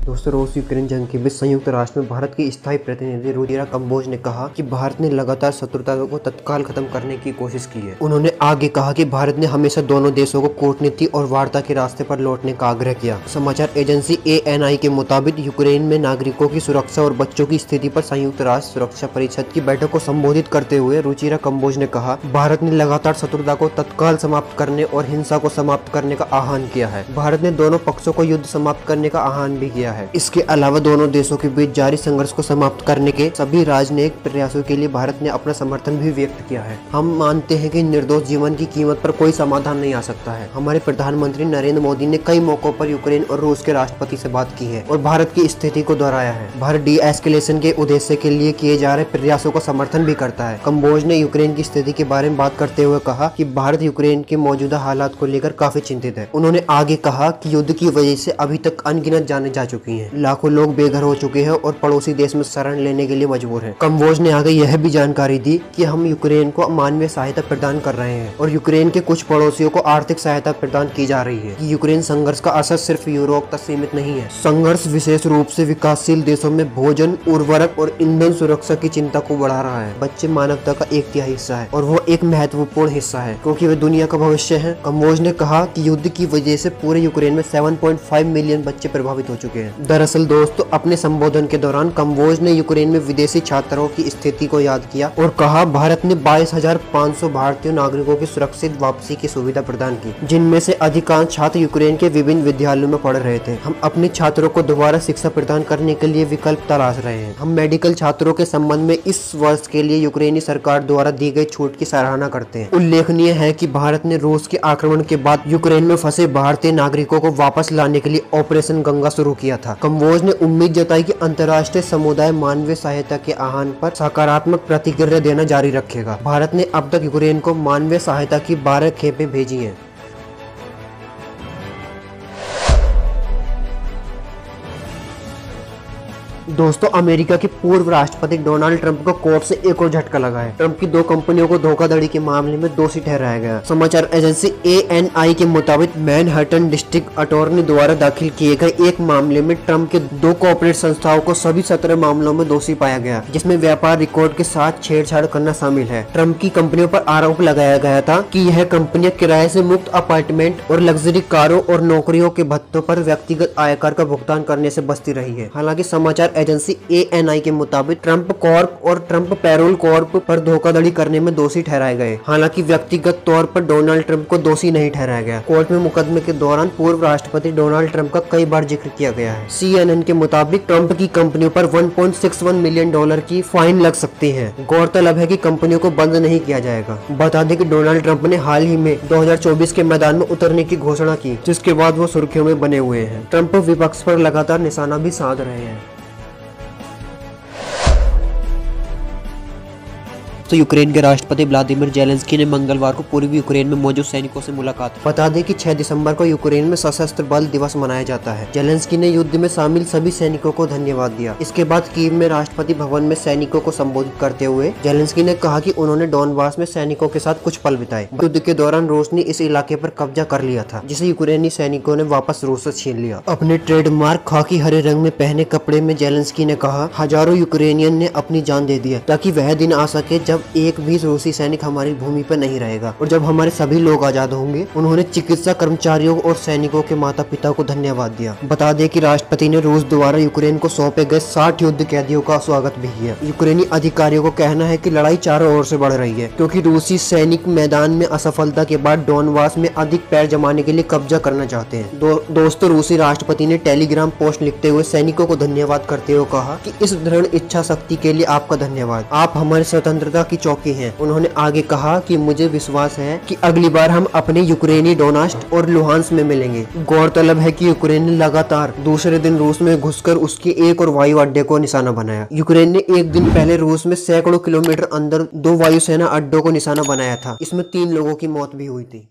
दोस्तों, रूस यूक्रेन जंग के बीच संयुक्त राष्ट्र में भारत के स्थायी प्रतिनिधि रुचिरा कंबोज ने कहा कि भारत ने लगातार शत्रुता को तत्काल खत्म करने की कोशिश की है। उन्होंने आगे कहा कि भारत ने हमेशा दोनों देशों को कूटनीति और वार्ता के रास्ते पर लौटने का आग्रह किया। समाचार एजेंसी ANI के मुताबिक यूक्रेन में नागरिकों की सुरक्षा और बच्चों की स्थिति पर संयुक्त राष्ट्र सुरक्षा परिषद की बैठक को संबोधित करते हुए रुचिरा कंबोज ने कहा, भारत ने लगातार शत्रुता को तत्काल समाप्त करने और हिंसा को समाप्त करने का आह्वान किया है। भारत ने दोनों पक्षों को युद्ध समाप्त करने का आह्वान भी किया है। इसके अलावा दोनों देशों के बीच जारी संघर्ष को समाप्त करने के सभी राजनयिक प्रयासों के लिए भारत ने अपना समर्थन भी व्यक्त किया है। हम मानते हैं कि निर्दोष जीवन की कीमत पर कोई समाधान नहीं आ सकता है। हमारे प्रधानमंत्री नरेंद्र मोदी ने कई मौकों पर यूक्रेन और रूस के राष्ट्रपति से बात की है और भारत की स्थिति को दोहराया है। भारत डी-एस्केलेशन के उद्देश्य के लिए किए जा रहे प्रयासों का समर्थन भी करता है। कंबोज ने यूक्रेन की स्थिति के बारे में बात करते हुए कहा कि भारत यूक्रेन के मौजूदा हालात को लेकर काफी चिंतित है। उन्होंने आगे कहा कि युद्ध की वजह से अभी तक अनगिनत जाने जा चुकी हैं। लाखों लोग बेघर हो चुके हैं और पड़ोसी देश में शरण लेने के लिए मजबूर हैं। कंबोज ने आगे यह भी जानकारी दी कि हम यूक्रेन को मानवीय सहायता प्रदान कर रहे हैं और यूक्रेन के कुछ पड़ोसियों को आर्थिक सहायता प्रदान की जा रही है। यूक्रेन संघर्ष का असर सिर्फ यूरोप तक सीमित नहीं है। संघर्ष विशेष रूप से विकासशील देशों में भोजन, उर्वरक और ईंधन सुरक्षा की चिंता को बढ़ा रहा है। बच्चे मानवता का एक तिहाई हिस्सा है और वो एक महत्वपूर्ण हिस्सा है क्योंकि वे दुनिया का भविष्य है। कंबोज ने कहा कि युद्ध की वजह से पूरे यूक्रेन में 7.5 मिलियन बच्चे प्रभावित हो चुके हैं। दरअसल दोस्तों, अपने संबोधन के दौरान कंबोज ने यूक्रेन में विदेशी छात्रों की स्थिति को याद किया और कहा, भारत ने 22,500 भारतीय नागरिकों की सुरक्षित वापसी की सुविधा प्रदान की, जिनमें से अधिकांश छात्र यूक्रेन के विभिन्न विद्यालयों में पढ़ रहे थे। हम अपने छात्रों को दोबारा शिक्षा प्रदान करने के लिए विकल्प तलाश रहे हैं। हम मेडिकल छात्रों के संबंध में इस वर्ष के लिए यूक्रेनी सरकार द्वारा दी गई छूट की सराहना करते हैं। उल्लेखनीय है कि भारत ने रूस के आक्रमण के बाद यूक्रेन में फंसे भारतीय नागरिकों को वापस लाने के लिए ऑपरेशन गंगा शुरू किया था। कंबोज ने उम्मीद जताई कि अंतर्राष्ट्रीय समुदाय मानवीय सहायता के आह्वान पर सकारात्मक प्रतिक्रिया देना जारी रखेगा। भारत ने अब तक यूक्रेन को मानवीय सहायता की 12 खेपें भेजी हैं। दोस्तों, अमेरिका के पूर्व राष्ट्रपति डोनाल्ड ट्रंप को कोर्ट से एक और झटका लगा है। ट्रंप की 2 कंपनियों को धोखाधड़ी के मामले में दोषी ठहराया गया। समाचार एजेंसी ANI के मुताबिक मैनहट्टन डिस्ट्रिक्ट अटॉर्नी द्वारा दाखिल किए गए एक मामले में ट्रंप के 2 कॉर्पोरेट संस्थाओं को सभी 17 मामलों में दोषी पाया गया, जिसमें व्यापार रिकॉर्ड के साथ छेड़छाड़ करना शामिल है। ट्रंप की कंपनियों पर आरोप लगाया गया था कि यह कंपनियां किराए से मुक्त अपार्टमेंट और लग्जरी कारों और नौकरियों के भत्तों पर व्यक्तिगत आयकर का भुगतान करने से बचती रही है। हालांकि समाचार एजेंसी ANI के मुताबिक ट्रंप कॉर्प और ट्रंप पैरोल कॉर्प पर धोखाधड़ी करने में दोषी ठहराए गए। हालांकि व्यक्तिगत तौर पर डोनाल्ड ट्रंप को दोषी नहीं ठहराया गया। कोर्ट में मुकदमे के दौरान पूर्व राष्ट्रपति डोनाल्ड ट्रंप का कई बार जिक्र किया गया है। CNN के मुताबिक ट्रंप की कंपनियों पर $1.61 मिलियन की फाइन लग सकती है। गौरतलब है कि कंपनियों को बंद नहीं किया जाएगा। बता दें कि डोनाल्ड ट्रंप ने हाल ही में 2024 के मैदान में उतरने की घोषणा की, जिसके बाद वो सुर्खियों में बने हुए हैं। ट्रंप विपक्ष पर लगातार निशाना भी साध रहे हैं। तो यूक्रेन के राष्ट्रपति व्लादिमीर जेलेंस्की ने मंगलवार को पूर्वी यूक्रेन में मौजूद सैनिकों से मुलाकात की। बता दें कि 6 दिसंबर को यूक्रेन में सशस्त्र बल दिवस मनाया जाता है। जेलेंस्की ने युद्ध में शामिल सभी सैनिकों को धन्यवाद दिया। इसके बाद कीव में राष्ट्रपति भवन में सैनिकों को संबोधित करते हुए जेलेंस्की ने कहा कि उन्होंने डोनबास में सैनिकों के साथ कुछ पल बिताए। युद्ध के दौरान रूस ने इस इलाके पर कब्जा कर लिया था, जिसे यूक्रेनी सैनिकों ने वापस रूस से छीन लिया। अपने ट्रेडमार्क खाकी हरे रंग में पहने कपड़े में जेलेंस्की ने कहा, हजारों यूक्रेनियन ने अपनी जान दे दिया ताकि वह दिन आ सके जब एक भी रूसी सैनिक हमारी भूमि पर नहीं रहेगा और जब हमारे सभी लोग आजाद होंगे। उन्होंने चिकित्सा कर्मचारियों और सैनिकों के माता पिता को धन्यवाद दिया। बता दें कि राष्ट्रपति ने रूस द्वारा यूक्रेन को सौंपे गए 60 युद्ध कैदियों का स्वागत भी किया। यूक्रेनी अधिकारियों को कहना है कि लड़ाई चारों ओर से बढ़ रही है क्योंकि रूसी सैनिक मैदान में असफलता के बाद डोनबास में अधिक पैर जमाने के लिए कब्जा करना चाहते हैं। दोस्तों, रूसी राष्ट्रपति ने टेलीग्राम पोस्ट लिखते हुए सैनिकों को धन्यवाद करते हुए कहा कि इस दृढ़ इच्छा शक्ति के लिए आपका धन्यवाद। आप हमारी स्वतंत्रता की चौकी हैं। उन्होंने आगे कहा कि मुझे विश्वास है कि अगली बार हम अपने यूक्रेनी डोनेट्स्क और लुहांस्क में मिलेंगे। गौरतलब है कि यूक्रेन ने लगातार दूसरे दिन रूस में घुसकर उसके एक और वायु अड्डे को निशाना बनाया। यूक्रेन ने एक दिन पहले रूस में सैकड़ों किलोमीटर अंदर 2 वायुसेना अड्डों को निशाना बनाया था। इसमें 3 लोगों की मौत भी हुई थी।